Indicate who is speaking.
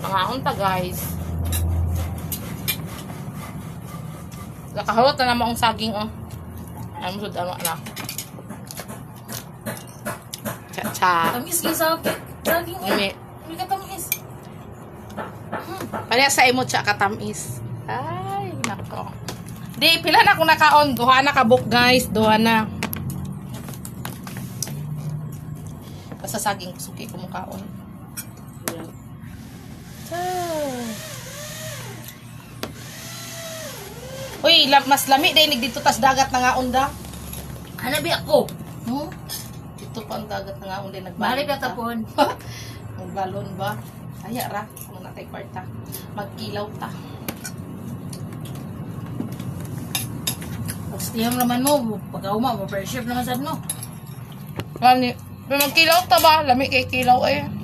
Speaker 1: Mga unta guys. Nakahawat na naman ang saging oh. Ano sud ano na. Cha.
Speaker 2: Tamis gisa okay. Saging
Speaker 1: Ini.
Speaker 2: Hindi ka tamis.
Speaker 1: Kaya sa imo cha katamis. Ay, nako. Di pila na ako nakaon, duha na kabuk guys, duha na. Basta saging suki ko mukaon. Uy, mas lami dahil dito tas dagat na nga onda.
Speaker 2: Hanabi ako.
Speaker 1: Dito pa ang dagat na nga onda
Speaker 2: Balik
Speaker 1: nagbalon
Speaker 2: ka tapon.
Speaker 1: Magbalon ba? Aya ra, kung natay kwarta. Magkilaw ta.
Speaker 2: Pagstiyam naman mo, pagkauma mo, pressure naman sad mo.
Speaker 1: Gani, magkilaw ta ba? Lami kay kilaw eh.